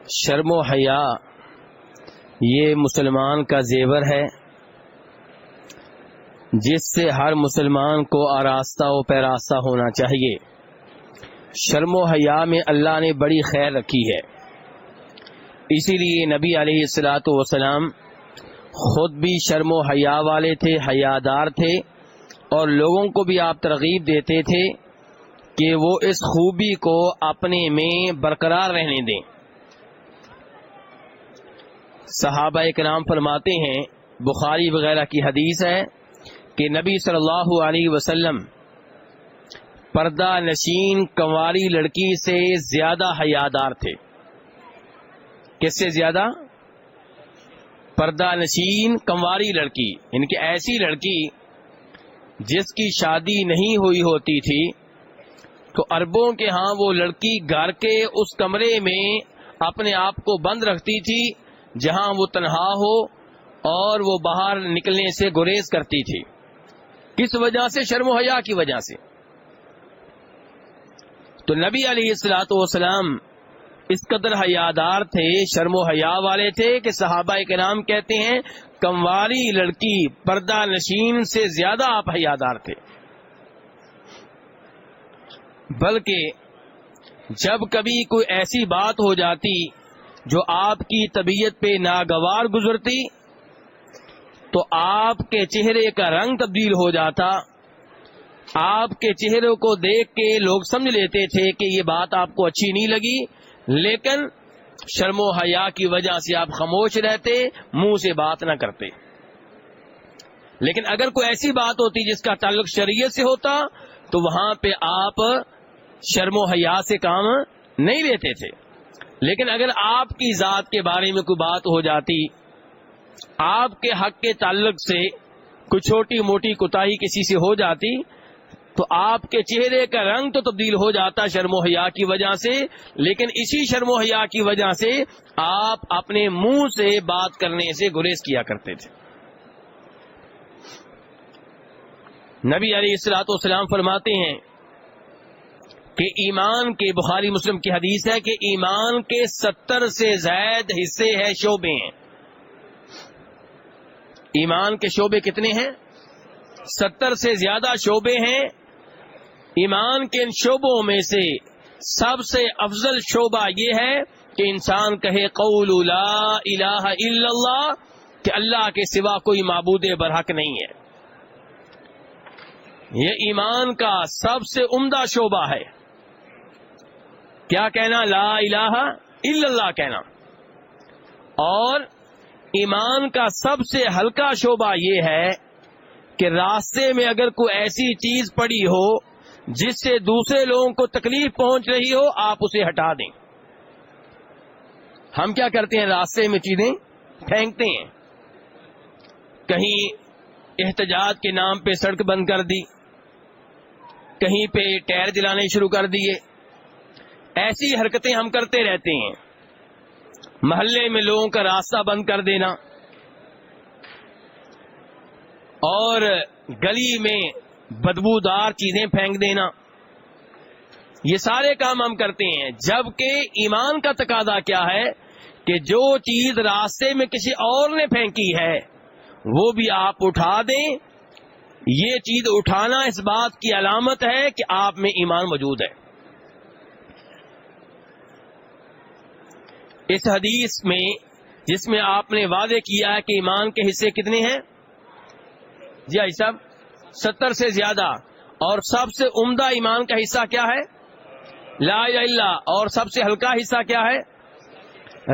شرم و حیا یہ مسلمان کا زیور ہے جس سے ہر مسلمان کو آراستہ و پیراستہ ہونا چاہیے۔ شرم و حیا میں اللہ نے بڑی خیر رکھی ہے، اسی لیے نبی علیہ الصلاۃ والسلام خود بھی شرم و حیا والے تھے، حیادار تھے، اور لوگوں کو بھی آپ ترغیب دیتے تھے کہ وہ اس خوبی کو اپنے میں برقرار رہنے دیں۔ صحابہ کرام فرماتے ہیں، بخاری وغیرہ کی حدیث ہے کہ نبی صلی اللہ علیہ وسلم پردہ نشین کنواری لڑکی سے زیادہ حیادار تھے۔ کس سے زیادہ؟ پردہ نشین کنواری لڑکی، ان کی ایسی لڑکی جس کی شادی نہیں ہوئی ہوتی تھی، تو عربوں کے ہاں وہ لڑکی گھر کے اس کمرے میں اپنے آپ کو بند رکھتی تھی جہاں وہ تنہا ہو، اور وہ باہر نکلنے سے گریز کرتی تھی۔ کس وجہ سے؟ شرم و حیا کی وجہ سے۔ تو نبی علیہ الصلوۃ والسلام اس قدر حیادار تھے، شرم و حیا والے تھے کہ صحابہ کرام کہتے ہیں کنواری لڑکی پردہ نشین سے زیادہ آپ حیادار تھے۔ بلکہ جب کبھی کوئی ایسی بات ہو جاتی جو آپ کی طبیعت پہ ناگوار گزرتی تو آپ کے چہرے کا رنگ تبدیل ہو جاتا، آپ کے چہرے کو دیکھ کے لوگ سمجھ لیتے تھے کہ یہ بات آپ کو اچھی نہیں لگی، لیکن شرم و حیا کی وجہ سے آپ خاموش رہتے، منہ سے بات نہ کرتے۔ لیکن اگر کوئی ایسی بات ہوتی جس کا تعلق شریعت سے ہوتا تو وہاں پہ آپ شرم و حیا سے کام نہیں لیتے تھے۔ لیکن اگر آپ کی ذات کے بارے میں کوئی بات ہو جاتی، آپ کے حق کے تعلق سے کوئی چھوٹی موٹی کوتاہی کسی سے ہو جاتی، تو آپ کے چہرے کا رنگ تو تبدیل ہو جاتا شرم و حیا کی وجہ سے، لیکن اسی شرم و حیا کی وجہ سے آپ اپنے منہ سے بات کرنے سے گریز کیا کرتے تھے۔ نبی علیہ الصلوۃ والسلام فرماتے ہیں کہ ایمان کے، بخاری مسلم کی حدیث ہے کہ ایمان کے 70 سے زائد حصے ہیں، شعبے ہیں۔ ایمان کے شعبے کتنے ہیں؟ 70 سے زیادہ شعبے ہیں۔ ایمان کے ان شعبوں میں سے سب سے افضل شعبہ یہ ہے کہ انسان کہے قول لا الہ الا اللہ، کہ اللہ کے سوا کوئی معبود برحق نہیں ہے۔ یہ ایمان کا سب سے عمدہ شعبہ ہے۔ کیا کہنا؟ لا الہ الا اللہ کہنا۔ اور ایمان کا سب سے ہلکا شعبہ یہ ہے کہ راستے میں اگر کوئی ایسی چیز پڑی ہو جس سے دوسرے لوگوں کو تکلیف پہنچ رہی ہو، آپ اسے ہٹا دیں۔ ہم کیا کرتے ہیں؟ راستے میں چیزیں پھینکتے ہیں، کہیں احتجاج کے نام پہ سڑک بند کر دی، کہیں پہ ٹائر جلانے شروع کر دیے۔ ایسی حرکتیں ہم کرتے رہتے ہیں۔ محلے میں لوگوں کا راستہ بند کر دینا، اور گلی میں بدبودار چیزیں پھینک دینا، یہ سارے کام ہم کرتے ہیں۔ جبکہ ایمان کا تقاضا کیا ہے کہ جو چیز راستے میں کسی اور نے پھینکی ہے وہ بھی آپ اٹھا دیں۔ یہ چیز اٹھانا اس بات کی علامت ہے کہ آپ میں ایمان موجود ہے۔ اس حدیث میں جس میں آپ نے واضح کیا ہے کہ ایمان کے حصے کتنے ہیں؟ جی بھائی صاحب، 70 سے زیادہ۔ اور سب سے عمدہ ایمان کا حصہ کیا ہے؟ لا الہ الا اللہ۔ اور سب سے ہلکا حصہ کیا ہے؟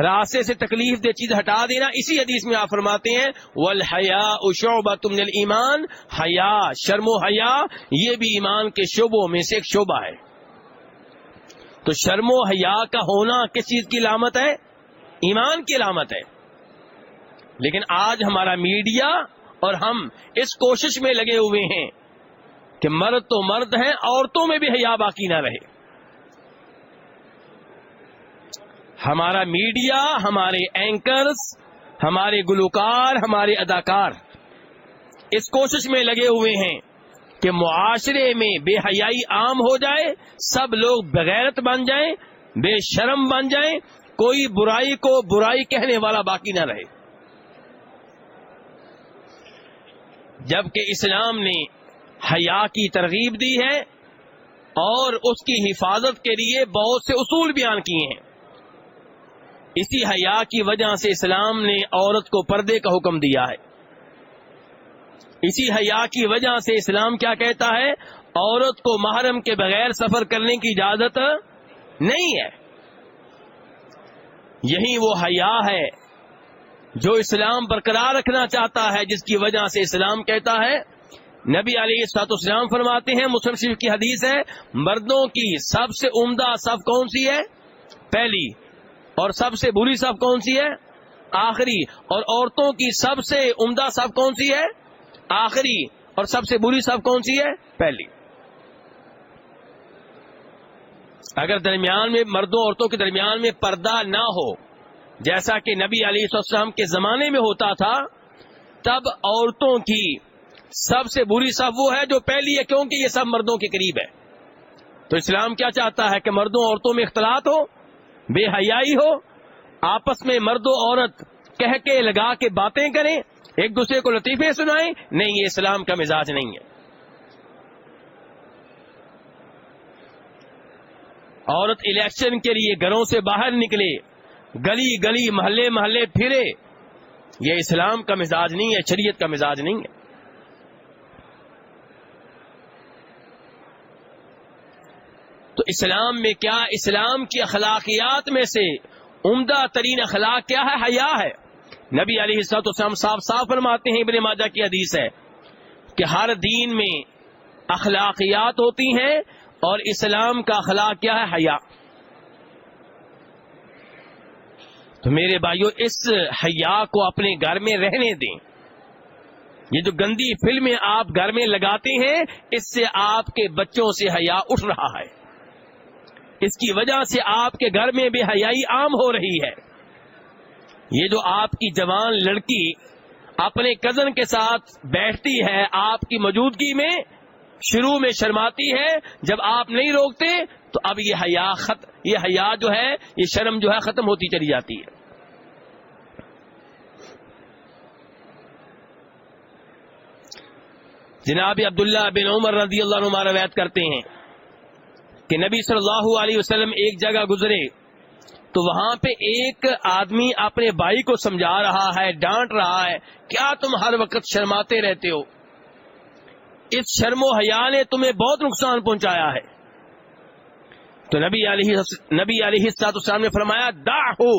راستے سے تکلیف دہ چیز ہٹا دینا۔ اسی حدیث میں آپ فرماتے ہیں والحیاء شعبۃ من الایمان، حیا، شرم و حیا یہ بھی ایمان کے شعبوں میں سے ایک شعبہ ہے۔ تو شرم و حیا کا ہونا کس چیز کی علامت ہے؟ ایمان کی علامت ہے۔ لیکن آج ہمارا میڈیا اور ہم اس کوشش میں لگے ہوئے ہیں کہ مرد تو مرد ہیں، عورتوں میں بھی حیا باقی نہ رہے۔ ہمارا میڈیا، ہمارے اینکرز، ہمارے گلوکار، ہمارے اداکار اس کوشش میں لگے ہوئے ہیں کہ معاشرے میں بے حیائی عام ہو جائے، سب لوگ بغیرت بن جائیں، بے شرم بن جائیں، کوئی برائی کو برائی کہنے والا باقی نہ رہے. جبکہ اسلام نے حیا کی ترغیب دی ہے اور اس کی حفاظت کے لیے بہت سے اصول بیان کیے ہیں. اسی حیا کی وجہ سے اسلام نے عورت کو پردے کا حکم دیا ہے. اسی حیا کی وجہ سے اسلام کیا کہتا ہے؟ عورت کو محرم کے بغیر سفر کرنے کی اجازت نہیں ہے. یہی وہ حیا ہے جو اسلام برقرار رکھنا چاہتا ہے، جس کی وجہ سے اسلام کہتا ہے، نبی علیہ الصلوۃ والسلام فرماتے ہیں، مسلم شریف کی حدیث ہے، مردوں کی سب سے عمدہ صف کون سی ہے؟ پہلی. اور سب سے بری صف کون سی ہے؟ آخری. اور عورتوں کی سب سے عمدہ صف کون سی ہے؟ آخری. اور سب سے بری صف کون سی ہے؟ پہلی. اگر درمیان میں مردوں عورتوں کے درمیان میں پردہ نہ ہو، جیسا کہ نبی علیہ السلام کے زمانے میں ہوتا تھا، تب عورتوں کی سب سے بری صف وہ ہے جو پہلی ہے، کیونکہ یہ سب مردوں کے قریب ہے. تو اسلام کیا چاہتا ہے کہ مردوں عورتوں میں اختلاط ہو، بے حیائی ہو، آپس میں مرد و عورت کہہ کے لگا کے باتیں کریں، ایک دوسرے کو لطیفے سنائیں. نہیں، یہ اسلام کا مزاج نہیں ہے. عورت الیکشن کے لیے گھروں سے باہر نکلے، گلی گلی محلے محلے پھرے، یہ اسلام کا مزاج نہیں ہے، شریعت کا مزاج نہیں ہے. تو اسلام میں کیا؟ اسلام کی اخلاقیات میں سے عمدہ ترین اخلاق کیا ہے؟ حیا ہے. نبی علیہ الصلوۃ والسلام صاف فرماتے ہیں، ابن ماجہ کی حدیث ہے کہ ہر دین میں اخلاقیات ہوتی ہیں اور اسلام کا اخلاق کیا ہے؟ حیا. تو میرے بھائیو، اس حیا کو اپنے گھر میں رہنے دیں. یہ جو گندی فلمیں آپ گھر میں لگاتے ہیں، اس سے آپ کے بچوں سے حیا اٹھ رہا ہے. اس کی وجہ سے آپ کے گھر میں بے حیائی عام ہو رہی ہے. یہ جو آپ کی جوان لڑکی اپنے کزن کے ساتھ بیٹھتی ہے آپ کی موجودگی میں، شروع میں شرماتی ہے، جب آپ نہیں روکتے تو اب یہ حیا جو ہے، یہ شرم جو ہے ختم ہوتی چلی جاتی ہے. جناب عبداللہ بن عمر رضی اللہ عنہ روایت کرتے ہیں کہ نبی صلی اللہ علیہ وسلم ایک جگہ گزرے تو وہاں پہ ایک آدمی اپنے بھائی کو سمجھا رہا ہے، ڈانٹ رہا ہے، کیا تم ہر وقت شرماتے رہتے ہو؟ اس شرم و حیا نے تمہیں بہت نقصان پہنچایا ہے. تو نبی علیہ السلام نے فرمایا، دعہو،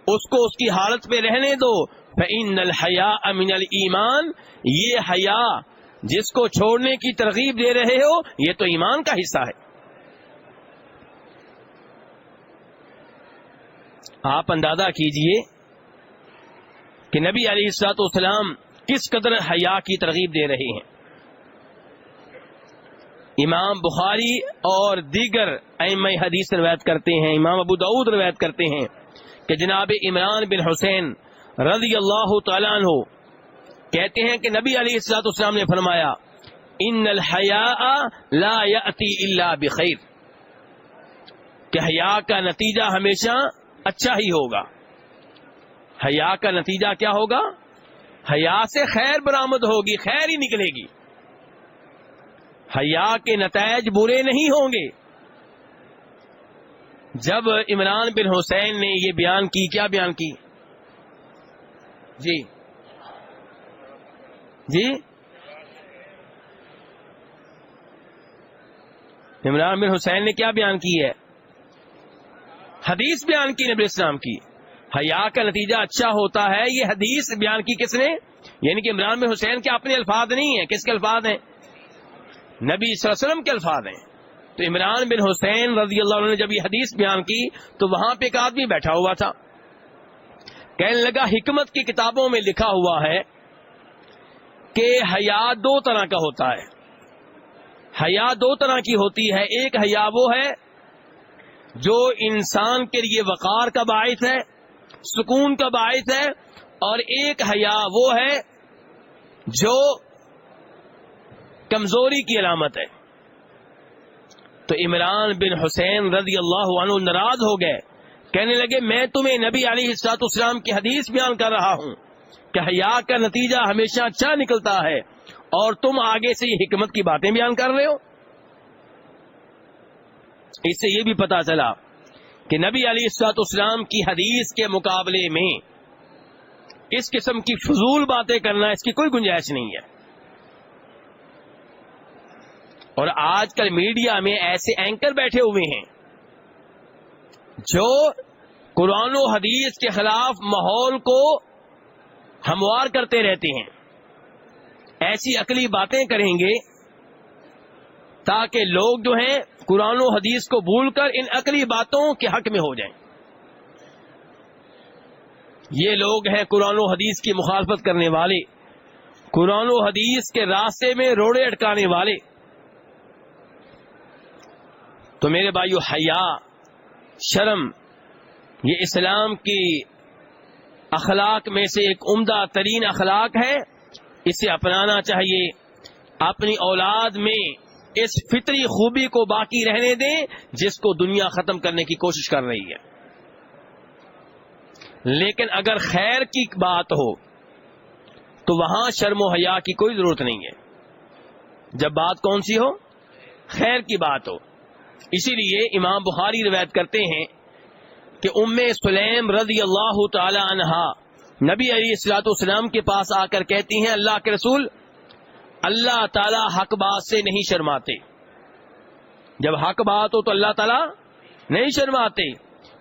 اس کو اس کی حالت پہ رہنے دو، فإن الحیاء من الایمان، یہ حیا جس کو چھوڑنے کی ترغیب دے رہے ہو، یہ تو ایمان کا حصہ ہے. آپ اندازہ کیجئے کہ نبی علیہ الصلوۃ والسلام کس قدر حیا کی ترغیب دے رہے ہیں. امام بخاری اور دیگر ائمہ حدیث روایت کرتے ہیں، امام ابو داؤد روایت کرتے ہیں کہ جناب عمران بن حسین رضی اللہ تعالیٰ عنہ کہتے ہیں کہ نبی علیہ الصلوۃ والسلام نے فرمایا، ان الحیاء لا یأتی الا بخیر، کہ حیا کا نتیجہ ہمیشہ اچھا ہی ہوگا. حیا کا نتیجہ کیا ہوگا؟ حیا سے خیر برآمد ہوگی، خیر ہی نکلے گی. حیا کے نتائج برے نہیں ہوں گے. جب عمران بن حسین نے یہ بیان کی، کیا بیان کی؟ جی عمران بن حسین نے کیا بیان کی ہے؟ حدیث بیان کی نبی اسلام کی. حیا کا نتیجہ اچھا ہوتا ہے، یہ حدیث بیان کی کس نے؟ یعنی کہ عمران بن حسین کے اپنے الفاظ نہیں ہیں. کس کے الفاظ ہیں؟ نبی صلی اللہ علیہ وسلم کے الفاظ ہیں. تو عمران بن حسین رضی اللہ عنہ نے جب یہ حدیث بیان کی تو وہاں پہ ایک آدمی بیٹھا ہوا تھا، کہنے لگا، حکمت کی کتابوں میں لکھا ہوا ہے کہ حیا دو طرح کا ہوتا ہے. حیا دو طرح کی ہوتی ہے. ایک حیا وہ ہے جو انسان کے لیے وقار کا باعث ہے، سکون کا باعث ہے، اور ایک حیا وہ ہے جو کمزوری کی علامت ہے. تو عمران بن حسین رضی اللہ عنہ ناراض ہو گئے، کہنے لگے میں تمہیں نبی علیہ الصلوۃ والسلام کی حدیث بیان کر رہا ہوں کہ حیا کا نتیجہ ہمیشہ اچھا نکلتا ہے، اور تم آگے سے یہ حکمت کی باتیں بیان کر رہے ہو۔ اس سے یہ بھی پتا چلا کہ نبی علیہ الصلوۃ والسلام کی حدیث کے مقابلے میں اس قسم کی فضول باتیں کرنا اس کی کوئی گنجائش نہیں ہے۔ اور آج کل میڈیا میں ایسے اینکر بیٹھے ہوئے ہیں جو قرآن و حدیث کے خلاف ماحول کو ہموار کرتے رہتے ہیں، ایسی عقلی باتیں کریں گے تاکہ لوگ جو ہیں قرآن و حدیث کو بھول کر ان عقلی باتوں کے حق میں ہو جائیں۔ یہ لوگ ہیں قرآن و حدیث کی مخالفت کرنے والے، قرآن و حدیث کے راستے میں روڑے اٹکانے والے۔ تو میرے بھائیو، حیا، شرم، یہ اسلام کی اخلاق میں سے ایک عمدہ ترین اخلاق ہے، اسے اپنانا چاہیے۔ اپنی اولاد میں اس فطری خوبی کو باقی رہنے دیں جس کو دنیا ختم کرنے کی کوشش کر رہی ہے۔ لیکن اگر خیر کی بات ہو تو وہاں شرم و حیا کی کوئی ضرورت نہیں ہے، جب بات کون سی ہو؟ خیر کی بات ہو۔ اسی لیے امام بخاری روایت کرتے ہیں کہ ام سلیم رضی اللہ تعالی عنہا نبی علیہ الصلوۃ والسلام کے پاس آ کر کہتی ہیں، اللہ کے رسول، اللہ تعالی حق بات سے نہیں شرماتے۔ جب حق بات ہو تو اللہ تعالی نہیں شرماتے۔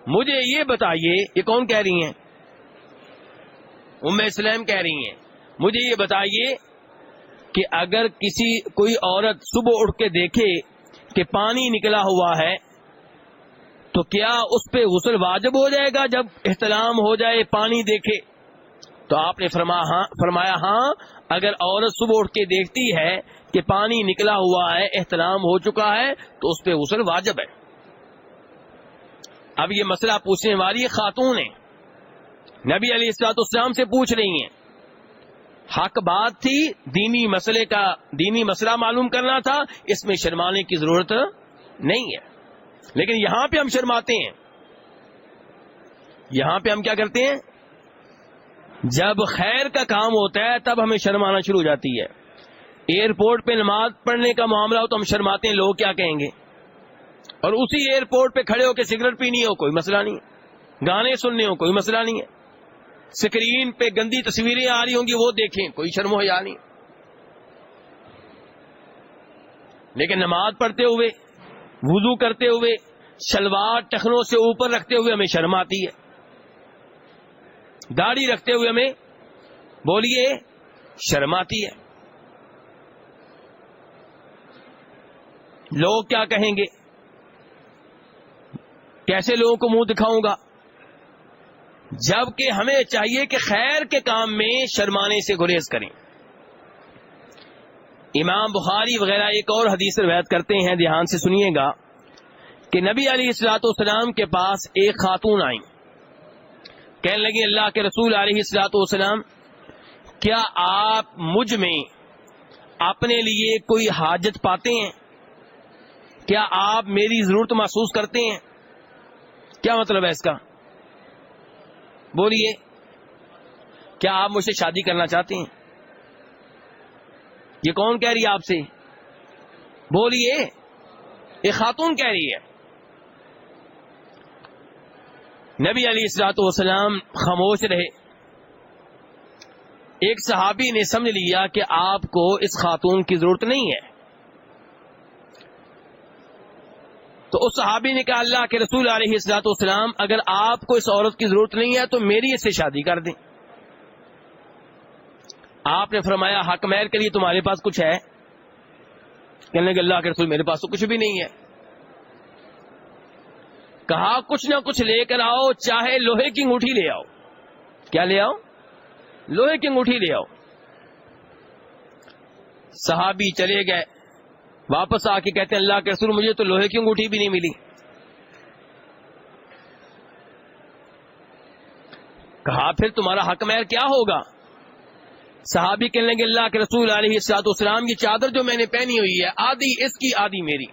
مجھے یہ بتائیے، یہ کون کہہ رہی ہیں؟ ام سلیم کہہ رہی ہیں، مجھے یہ بتائیے کہ اگر کوئی عورت صبح اٹھ کے دیکھے کہ پانی نکلا ہوا ہے تو کیا اس پہ غسل واجب ہو جائے گا جب احتلام ہو جائے، پانی دیکھے؟ تو آپ نے فرمایا ہاں، اگر عورت صبح اٹھ کے دیکھتی ہے کہ پانی نکلا ہوا ہے، احتلام ہو چکا ہے، تو اس پہ غسل واجب ہے۔ اب یہ مسئلہ پوچھنے والی خاتون ہے، نبی علیہ الصلوۃ والسلام سے پوچھ رہی ہیں، حق بات تھی، دینی مسئلہ معلوم کرنا تھا، اس میں شرمانے کی ضرورت نہیں ہے۔ لیکن یہاں پہ ہم شرماتے ہیں، یہاں پہ ہم کیا کرتے ہیں؟ جب خیر کا کام ہوتا ہے تب ہمیں شرمانا شروع ہو جاتی ہے۔ ایئرپورٹ پہ نماز پڑھنے کا معاملہ ہو تو ہم شرماتے ہیں، لوگ کیا کہیں گے؟ اور اسی ایئرپورٹ پہ کھڑے ہو کے سگریٹ پینی ہو، کوئی مسئلہ نہیں ہے، گانے سننے ہو، کوئی مسئلہ نہیں ہے، اسکرین پہ گندی تصویریں آ رہی ہوں گی وہ دیکھیں، کوئی شرم و حیا نہیں۔ لیکن نماز پڑھتے ہوئے، وضو کرتے ہوئے، شلوار ٹخنوں سے اوپر رکھتے ہوئے ہمیں شرم آتی ہے، داڑھی رکھتے ہوئے ہمیں بولیے شرم آتی ہے۔ لوگ کیا کہیں گے؟ کیسے لوگوں کو منہ دکھاؤں گا؟ جبکہ ہمیں چاہیے کہ خیر کے کام میں شرمانے سے گریز کریں۔ امام بخاری وغیرہ ایک اور حدیث روایت کرتے ہیں، دھیان سے سنیے گا، کہ نبی علیہ الصلوۃ والسلام کے پاس ایک خاتون آئیں، کہنے لگی، اللہ کے رسول علیہ الصلوۃ والسلام، کیا آپ مجھ میں اپنے لیے کوئی حاجت پاتے ہیں؟ کیا آپ میری ضرورت محسوس کرتے ہیں؟ کیا مطلب ہے اس کا؟ بولیے، کیا آپ مجھ سے شادی کرنا چاہتے ہیں؟ یہ کون کہہ رہی ہے آپ سے؟ بولیے، یہ خاتون کہہ رہی ہے۔ نبی علیہ الصلوۃ والسلام خاموش رہے۔ ایک صحابی نے سمجھ لیا کہ آپ کو اس خاتون کی ضرورت نہیں ہے، تو اس صحابی نے کہا، اللہ کے رسول علیہ الصلوۃ والسلام، اگر آپ کو اس عورت کی ضرورت نہیں ہے تو میری اس سے شادی کر دیں۔ آپ نے فرمایا، حق مہر کے لیے تمہارے پاس کچھ ہے؟ کہنے لگے، اللہ کے رسول، میرے پاس تو کچھ بھی نہیں ہے۔ کہا، کچھ نہ کچھ لے کر آؤ، چاہے لوہے کی انگوٹھی لے آؤ۔ کیا لے آؤ؟ لوہے کی انگوٹھی لے آؤ۔ صحابی چلے گئے، واپس آ کے کہتے ہیں، اللہ کے رسول، مجھے تو لوہے کی انگوٹھی بھی نہیں ملی۔ کہا، پھر تمہارا حق مہر کیا ہوگا؟ صحابی کہنے لگے، اللہ کے رسول علیہ الصلوۃ والسلام، یہ چادر جو میں نے پہنی ہوئی ہے، آدھی اس کی آدھی میری۔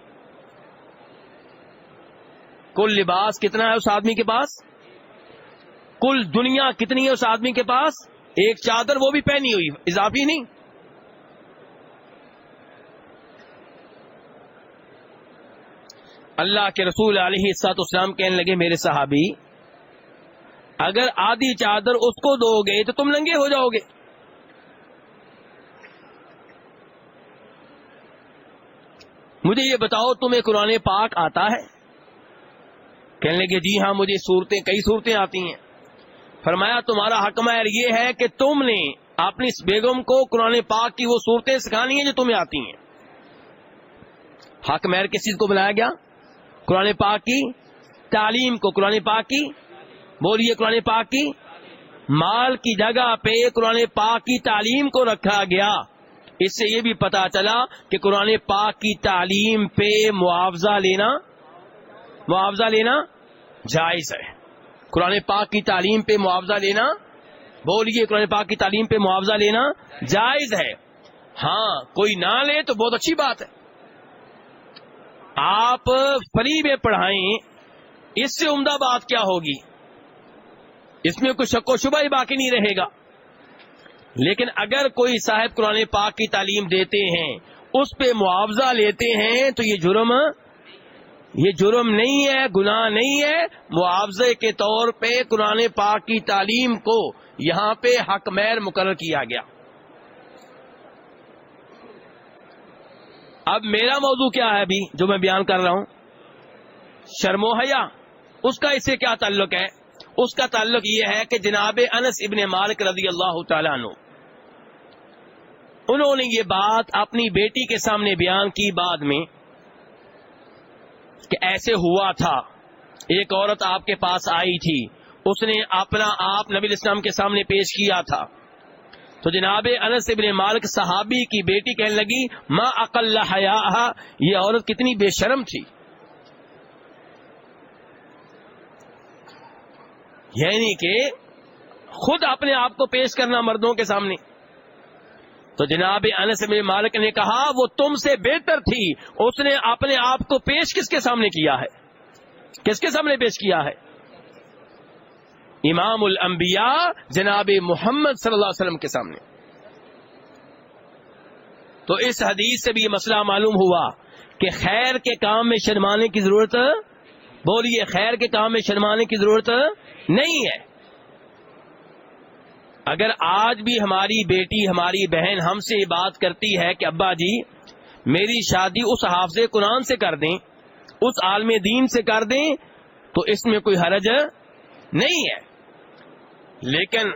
کل لباس کتنا ہے اس آدمی کے پاس؟ کل دنیا کتنی ہے اس آدمی کے پاس؟ ایک چادر، وہ بھی پہنی ہوئی، اضافی نہیں. اللہ کے رسول علیہ الصلوۃ والسلام کہنے لگے میرے صحابی اگر آدھی چادر اس کو دو گے تو تم ننگے ہو جاؤ گے. مجھے یہ بتاؤ تمہیں قرآن پاک آتا ہے؟ کہنے لگے جی ہاں مجھے کئی صورتیں آتی ہیں. فرمایا تمہارا حق مہر یہ ہے کہ تم نے اپنی اس بیگم کو قرآن پاک کی وہ صورتیں سکھانی ہیں جو تمہیں آتی ہیں. حق مہر کس چیز کو بنایا گیا؟ قرآن پاک کی تعلیم کو. قرآن پاک کی، بولیے قرآن پاک کی، مال کی جگہ پہ قرآن پاک کی تعلیم کو رکھا گیا. اس سے یہ بھی پتا چلا کہ قرآن پاک کی تعلیم پہ معاوضہ لینا جائز ہے. قرآن پاک کی تعلیم پہ معاوضہ لینا، بولیے قرآن پاک کی تعلیم پہ معاوضہ لینا جائز ہے. ہاں کوئی نہ لے تو بہت اچھی بات ہے. آپ فری میں پڑھائیں، اس سے عمدہ بات کیا ہوگی؟ اس میں کوئی شک و شبہ ہی باقی نہیں رہے گا. لیکن اگر کوئی صاحب قرآن پاک کی تعلیم دیتے ہیں اس پہ معاوضہ لیتے ہیں تو یہ جرم نہیں ہے، گناہ نہیں ہے. معاوضے کے طور پہ قرآن پاک کی تعلیم کو یہاں پہ حق مہر مقرر کیا گیا. اب میرا موضوع کیا ہے ابھی جو میں بیان کر رہا ہوں؟ شرم و حیا. اس کا اس سے کیا تعلق ہے؟ اس کا تعلق یہ ہے کہ جناب انس ابن مالک رضی اللہ تعالیٰ عنہ انہوں نے یہ بات اپنی بیٹی کے سامنے بیان کی بعد میں کہ ایسے ہوا تھا. ایک عورت آپ کے پاس آئی تھی، اس نے اپنا آپ نبی الاسلام کے سامنے پیش کیا تھا. تو جناب انس ابن مالک صحابی کی بیٹی کہنے لگی ما اقل حیاءہا، یہ عورت کتنی بے شرم تھی. یعنی کہ خود اپنے آپ کو پیش کرنا مردوں کے سامنے. تو جناب انس بن مالک نے کہا وہ تم سے بہتر تھی، اس نے اپنے آپ کو پیش کس کے سامنے کیا ہے؟ کس کے سامنے پیش کیا ہے؟ امام الانبیاء جناب محمد صلی اللہ علیہ وسلم کے سامنے. تو اس حدیث سے بھی یہ مسئلہ معلوم ہوا کہ خیر کے کام میں شرمانے کی ضرورت، بولیے خیر کے کام میں شرمانے کی ضرورت نہیں ہے. اگر آج بھی ہماری بیٹی ہماری بہن ہم سے یہ بات کرتی ہے کہ ابا جی میری شادی اس حافظ قرآن سے کر دیں، اس عالم دین سے کر دیں، تو اس میں کوئی حرج نہیں ہے. لیکن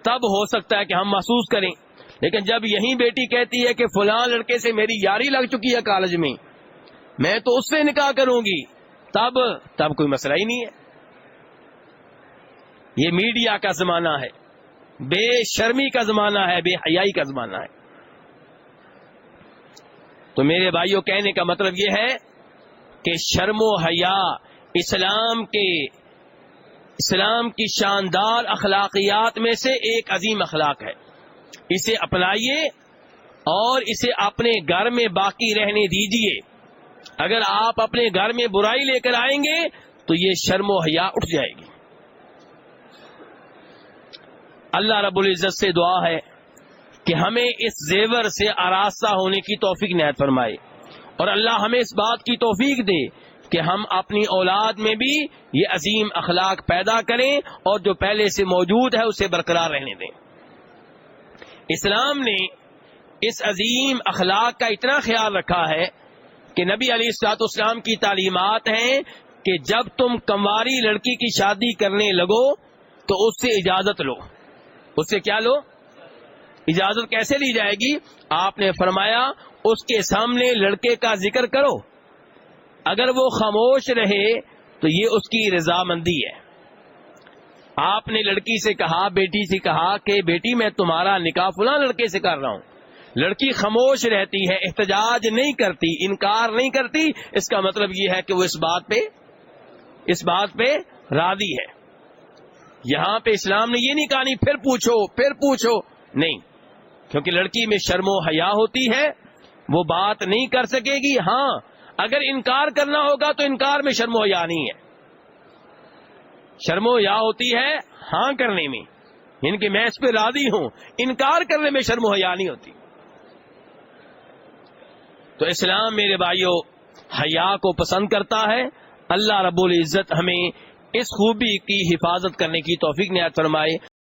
تب ہو سکتا ہے کہ ہم محسوس کریں. لیکن جب یہی بیٹی کہتی ہے کہ فلاں لڑکے سے میری یاری لگ چکی ہے کالج میں تو اس سے نکاح کروں گی، تب کوئی مسئلہ ہی نہیں ہے. یہ میڈیا کا زمانہ ہے، بے شرمی کا زمانہ ہے، بے حیائی کا زمانہ ہے. تو میرے بھائیوں کہنے کا مطلب یہ ہے کہ شرم و حیا اسلام کی شاندار اخلاقیات میں سے ایک عظیم اخلاق ہے. اسے اپنائیے اور اسے اپنے گھر میں باقی رہنے دیجیے. اگر آپ اپنے گھر میں برائی لے کر آئیں گے تو یہ شرم و حیا اٹھ جائے گی. اللہ رب العزت سے دعا ہے کہ ہمیں اس زیور سے آراستہ ہونے کی توفیق عنایت فرمائے، اور اللہ ہمیں اس بات کی توفیق دے کہ ہم اپنی اولاد میں بھی یہ عظیم اخلاق پیدا کریں اور جو پہلے سے موجود ہے اسے برقرار رہنے دیں. اسلام نے اس عظیم اخلاق کا اتنا خیال رکھا ہے کہ نبی علیہ الصلوۃ والسلام کی تعلیمات ہیں کہ جب تم کنواری لڑکی کی شادی کرنے لگو تو اس سے اجازت لو. اس سے کیا لو؟ اجازت. کیسے لی جائے گی؟ آپ نے فرمایا اس کے سامنے لڑکے کا ذکر کرو، اگر وہ خاموش رہے تو یہ اس کی رضامندی ہے. آپ نے لڑکی سے کہا، بیٹی سے کہا کہ بیٹی میں تمہارا نکاح فلاں لڑکے سے کر رہا ہوں. لڑکی خاموش رہتی ہے، احتجاج نہیں کرتی، انکار نہیں کرتی، اس کا مطلب یہ ہے کہ وہ اس بات پہ راضی ہے. یہاں پہ اسلام نے یہ نہیں کہا نہیں پھر پوچھو نہیں، کیونکہ لڑکی میں شرم و حیا ہوتی ہے، وہ بات نہیں کر سکے گی. ہاں اگر انکار کرنا ہوگا تو انکار میں شرم و حیا نہیں ہے. شرم و حیا ہوتی ہے ہاں کرنے میں، ان کے میں اس پہ راضی ہوں، انکار کرنے میں شرم و حیا نہیں ہوتی. تو اسلام میرے بھائیوں حیا کو پسند کرتا ہے. اللہ رب العزت ہمیں اس خوبی کی حفاظت کرنے کی توفیق عنایت فرمائے.